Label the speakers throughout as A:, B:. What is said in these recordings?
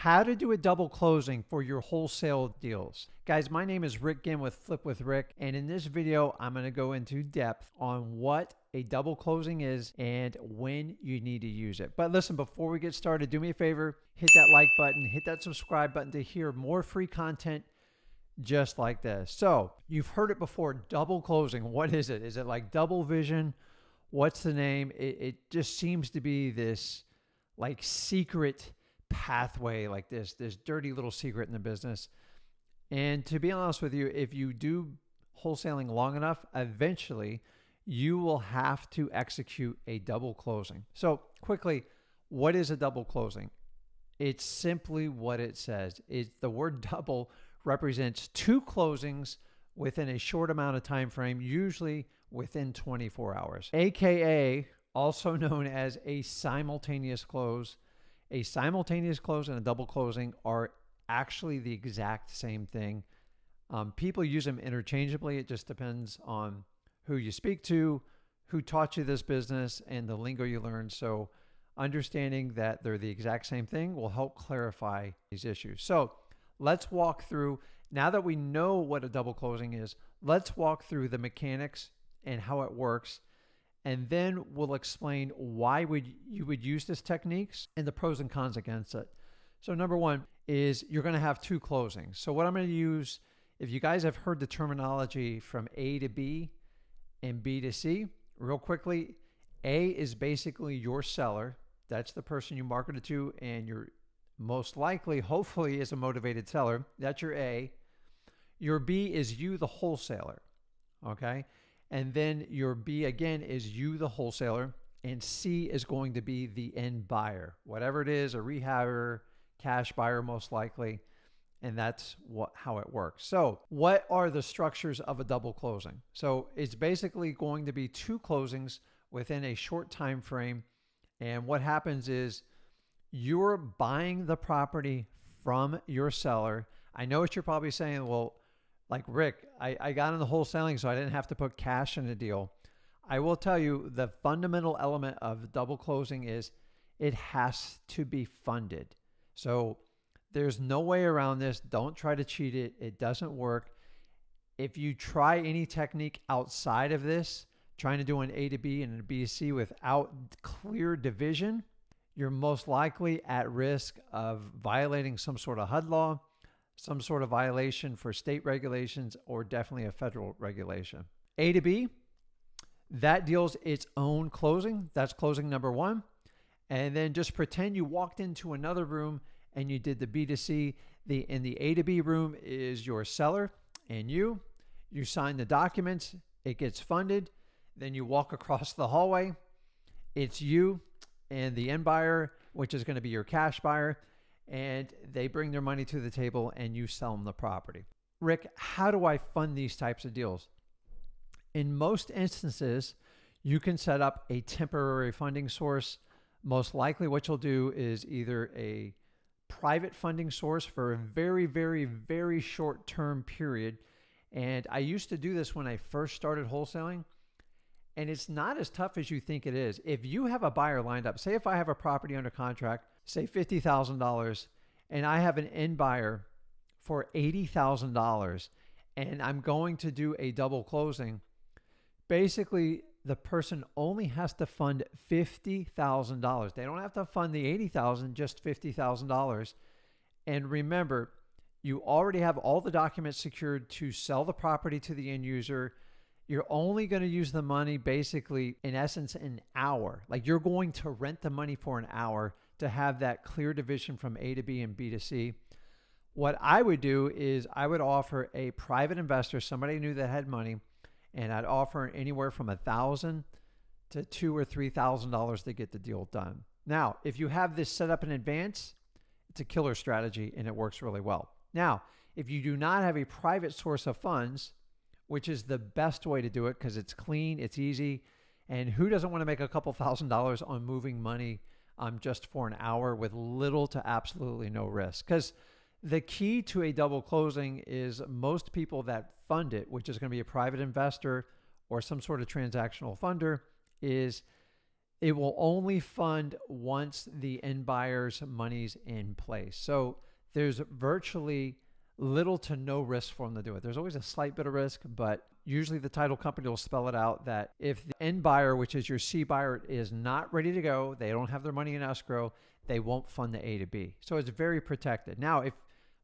A: How to do a double closing for your wholesale deals. Guys, my name is Rick Ginn with Flip with Rick, and in this video, I'm going to go into depth on what a double closing is and when you need to use it. But listen, before we get started, do me a favor, hit that like button, hit that subscribe button to hear more free content just like this. So you've heard it before, double closing. What is it? Is it like double vision? What's the name? It just seems to be this like secret pathway, like this dirty little secret in the business. And to be honest with you, if you do wholesaling long enough, eventually you will have to execute a double closing. So quickly, what is a double closing? It's simply what it says. The word double represents two closings within a short amount of time frame, usually within 24 hours, aka also known as a simultaneous close. A simultaneous close and a double closing are actually the exact same thing. People use them interchangeably. It just depends on who you speak to, who taught you this business, and the lingo you learned. So understanding that they're the exact same thing will help clarify these issues. So let's walk through, now that we know what a double closing is, let's walk through the mechanics and how it works. And then we'll explain why you would use this techniques and the pros and cons against it. So number one is you're going to have two closings. So what I'm going to use, if you guys have heard the terminology from A to B and B to C, real quickly, A is basically your seller. That's the person you marketed to, and you're most likely, hopefully, is a motivated seller. That's your A. Your B is you, the wholesaler. Okay. And then your B again is you, the wholesaler, and C is going to be the end buyer, whatever it is, a rehabber, cash buyer, most likely. And that's how it works. So what are the structures of a double closing? So it's basically going to be two closings within a short time frame. And what happens is you're buying the property from your seller. I know what you're probably saying. Well, like, Rick, I got into wholesaling, so I didn't have to put cash in the deal. I will tell you the fundamental element of double closing is it has to be funded. So there's no way around this. Don't try to cheat it. It doesn't work. If you try any technique outside of this, trying to do an A to B and a B to C without clear division, you're most likely at risk of violating some sort of HUD law, some sort of violation for state regulations, or definitely a federal regulation. A to B, that deals its own closing. That's closing number one. And then just pretend you walked into another room and you did the B to C. In the A to B room is your seller and you sign the documents, it gets funded. Then you walk across the hallway. It's you and the end buyer, which is going to be your cash buyer. And they bring their money to the table and you sell them the property. Rick, how do I fund these types of deals? In most instances, you can set up a temporary funding source. Most likely what you'll do is either a private funding source for a very, very, very short-term period. And I used to do this when I first started wholesaling. And it's not as tough as you think it is. If you have a buyer lined up, say if I have a property under contract, say $50,000, and I have an end buyer for $80,000, and I'm going to do a double closing, basically the person only has to fund $50,000. They don't have to fund the $80,000, just $50,000. And remember, you already have all the documents secured to sell the property to the end user. You're only going to use the money basically, in essence, an hour. Like, you're going to rent the money for an hour to have that clear division from A to B and B to C. What I would do is I would offer a private investor, somebody I knew that had money, and I'd offer anywhere from $1,000 to $2,000 or $3,000 to get the deal done. Now, if you have this set up in advance, it's a killer strategy and it works really well. Now, if you do not have a private source of funds, which is the best way to do it because it's clean, it's easy, and who doesn't want to make a couple $1,000s on moving money just for an hour with little to absolutely no risk? Because the key to a double closing is most people that fund it, which is going to be a private investor or some sort of transactional funder, is It will only fund once the end buyer's money's in place. So there's virtually little to no risk for them to do it. There's always a slight bit of risk, but usually the title company will spell it out that if the end buyer, which is your C buyer, is not ready to go, they don't have their money in escrow, they won't fund the A to B. So it's very protected. Now,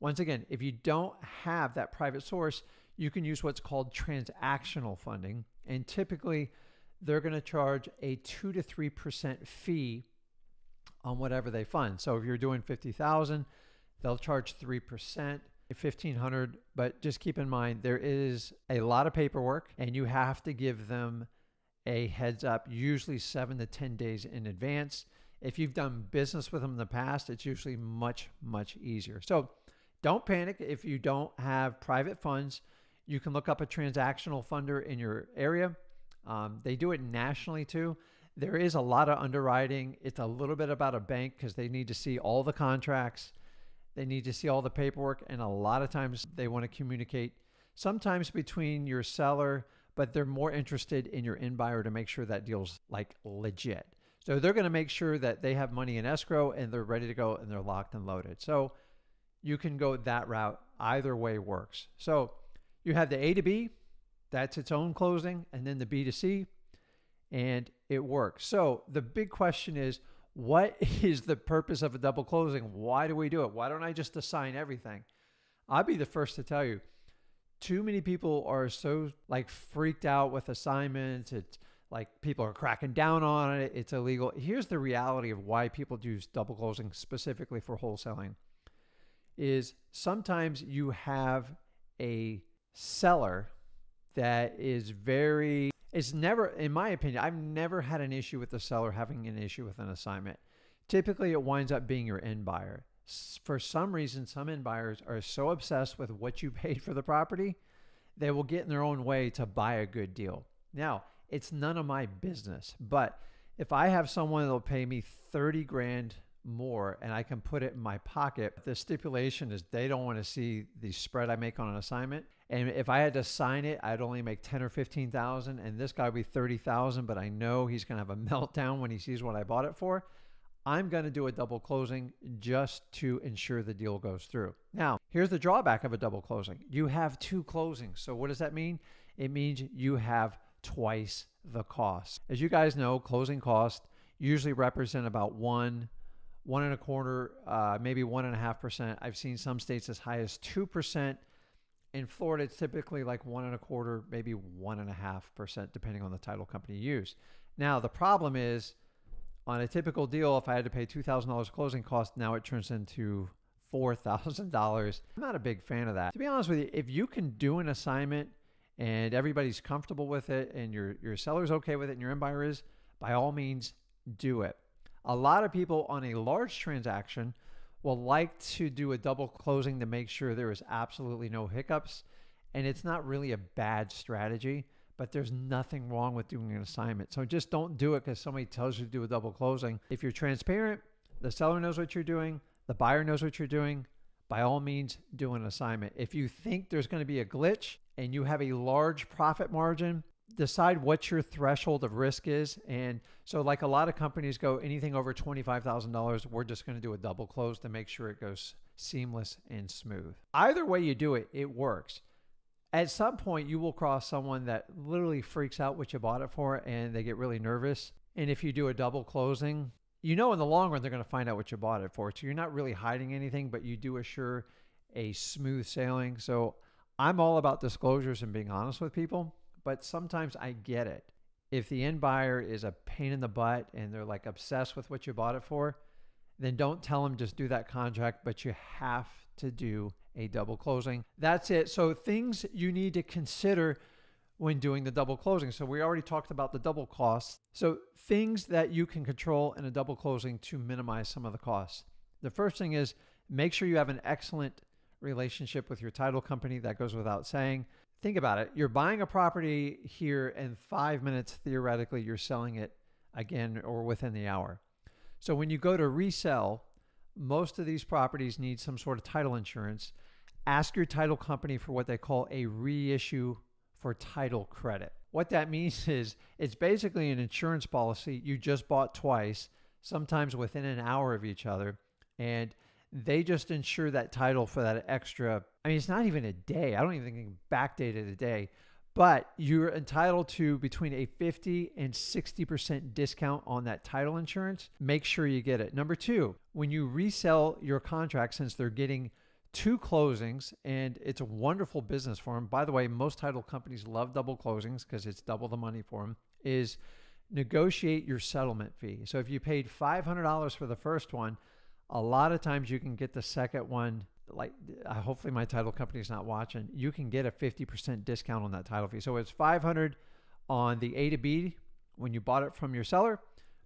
A: once again, if you don't have that private source, you can use what's called transactional funding. And typically, they're going to charge a 2 to 3% fee on whatever they fund. So if you're doing $50,000, they'll charge 3%. 1,500, but just keep in mind there is a lot of paperwork and you have to give them a heads up, usually 7 to 10 days in advance. If you've done business with them in the past, it's usually much, much easier. So don't panic if you don't have private funds. You can look up a transactional funder in your area. They do it nationally too. There is a lot of underwriting. It's a little bit about a bank because they need to see all the contracts. They need to see all the paperwork, and a lot of times they want to communicate sometimes between your seller, but they're more interested in your end buyer to make sure that deal's like legit. So they're going to make sure that they have money in escrow and they're ready to go and they're locked and loaded. So you can go that route. Either way works. So you have the A to B, that's its own closing, and then the B to C, and it works. So the big question is, what is the purpose of a double closing? Why do we do it? Why don't I just assign everything? I'll be the first to tell you, too many people are so like freaked out with assignments. It's like people are cracking down on it. It's illegal. Here's the reality of why people do double closing specifically for wholesaling is sometimes you have a seller that is it's never, in my opinion, I've never had an issue with the seller having an issue with an assignment. Typically, it winds up being your end buyer. For some reason, some end buyers are so obsessed with what you paid for the property, they will get in their own way to buy a good deal. Now, it's none of my business, but if I have someone that'll pay me 30 grand more and I can put it in my pocket, the stipulation is they don't want to see the spread I make on an assignment. And if I had to sign it, I'd only make 10 or 15,000 and this guy would be 30,000, but I know he's going to have a meltdown when he sees what I bought it for. I'm going to do a double closing just to ensure the deal goes through. Now, here's the drawback of a double closing. You have two closings. So what does that mean? It means you have twice the cost. As you guys know, closing costs usually represent about 1.25%, maybe 1.5%. I've seen some states as high as 2%. In Florida, it's typically like 1.25%, maybe 1.5%, depending on the title company you use. Now, the problem is on a typical deal, if I had to pay $2,000 closing cost, now it turns into $4,000. I'm not a big fan of that. To be honest with you, if you can do an assignment and everybody's comfortable with it and your seller's okay with it and your end buyer is, by all means, do it. A lot of people on a large transaction will like to do a double closing to make sure there is absolutely no hiccups. And it's not really a bad strategy, but there's nothing wrong with doing an assignment. So just don't do it because somebody tells you to do a double closing. If you're transparent, the seller knows what you're doing, the buyer knows what you're doing, by all means, do an assignment. If you think there's going to be a glitch and you have a large profit margin, decide what your threshold of risk is. And so like a lot of companies go anything over $25,000, we're just going to do a double close to make sure it goes seamless and smooth. Either way you do it, it works. At some point, you will cross someone that literally freaks out what you bought it for and they get really nervous. And if you do a double closing, you know in the long run, they're going to find out what you bought it for. So you're not really hiding anything, but you do assure a smooth sailing. So I'm all about disclosures and being honest with people. But sometimes I get it. If the end buyer is a pain in the butt and they're like obsessed with what you bought it for, then don't tell them just do that contract, but you have to do a double closing. That's it. So things you need to consider when doing the double closing. So we already talked about the double costs. So things that you can control in a double closing to minimize some of the costs. The first thing is make sure you have an excellent relationship with your title company. That goes without saying. Think about it. You're buying a property here and 5 minutes, theoretically, you're selling it again or within the hour. So when you go to resell, most of these properties need some sort of title insurance. Ask your title company for what they call a reissue for title credit. What that means is it's basically an insurance policy you just bought twice, sometimes within an hour of each other. And they just insure that title for that extra. I mean, it's not even a day. I don't even think you can backdate it a day, but you're entitled to between a 50 and 60% discount on that title insurance. Make sure you get it. Number two, when you resell your contract, since they're getting two closings, and it's a wonderful business for them. By the way, most title companies love double closings because it's double the money for them, is negotiate your settlement fee. So if you paid $500 for the first one, a lot of times you can get the second one, like hopefully my title company is not watching, you can get a 50% discount on that title fee. So it's $500 on the A to B when you bought it from your seller.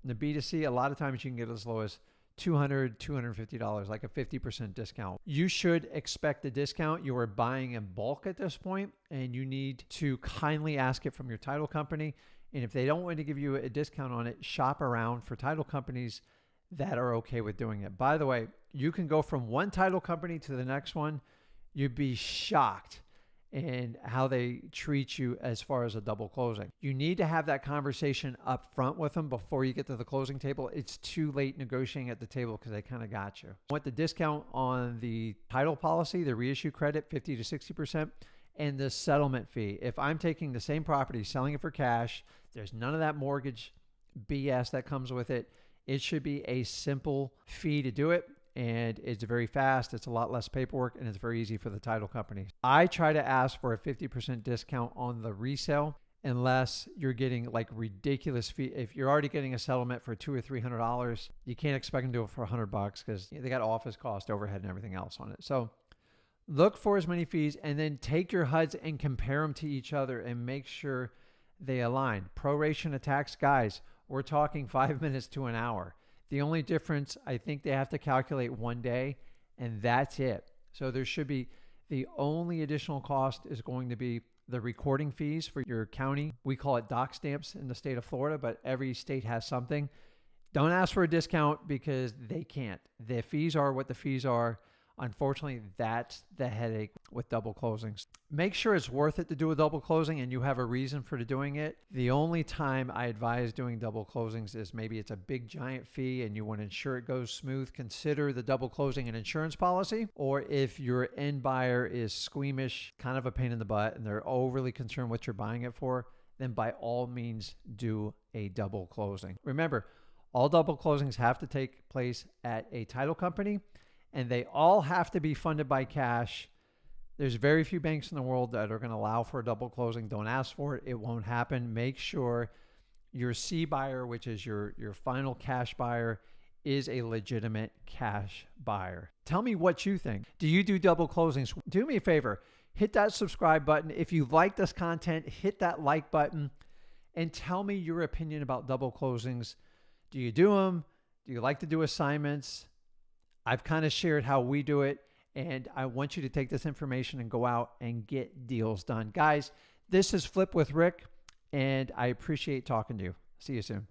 A: And the B to C, a lot of times you can get as low as $200, $250, like a 50% discount. You should expect a discount. You are buying in bulk at this point, and you need to kindly ask it from your title company. And if they don't want to give you a discount on it, shop around for title companies that are okay with doing it. By the way, you can go from one title company to the next one. You'd be shocked in how they treat you as far as a double closing. You need to have that conversation up front with them before you get to the closing table. It's too late negotiating at the table because they kind of got you. Want the discount on the title policy, the reissue credit, 50 to 60%, and the settlement fee. If I'm taking the same property, selling it for cash, there's none of that mortgage BS that comes with it. It should be a simple fee to do it. And it's very fast. It's a lot less paperwork, and it's very easy for the title company. I try to ask for a 50% discount on the resale unless you're getting like ridiculous fee. If you're already getting a settlement for $200 or $300, you can't expect them to do it for $100 because they got office cost, overhead, and everything else on it. So look for as many fees, and then take your HUDs and compare them to each other and make sure they align. Proration of tax, guys, we're talking 5 minutes to an hour. The only difference, I think they have to calculate one day, and that's it. So there should be, the only additional cost is going to be the recording fees for your county. We call it doc stamps in the state of Florida, but every state has something. Don't ask for a discount because they can't. The fees are what the fees are. Unfortunately, that's the headache with double closings. Make sure it's worth it to do a double closing and you have a reason for doing it. The only time I advise doing double closings is maybe it's a big giant fee and you want to ensure it goes smooth. Consider the double closing an insurance policy. Or if your end buyer is squeamish, kind of a pain in the butt, and they're overly concerned what you're buying it for, then by all means do a double closing. Remember, all double closings have to take place at a title company, and they all have to be funded by cash. There's very few banks in the world that are going to allow for a double closing. Don't ask for it. It won't happen. Make sure your C buyer, which is your final cash buyer, is a legitimate cash buyer. Tell me what you think. Do you do double closings? Do me a favor. Hit that subscribe button. If you like this content, hit that like button and tell me your opinion about double closings. Do you do them? Do you like to do assignments? I've kind of shared how we do it, and I want you to take this information and go out and get deals done. Guys, this is Flip with Rick, and I appreciate talking to you. See you soon.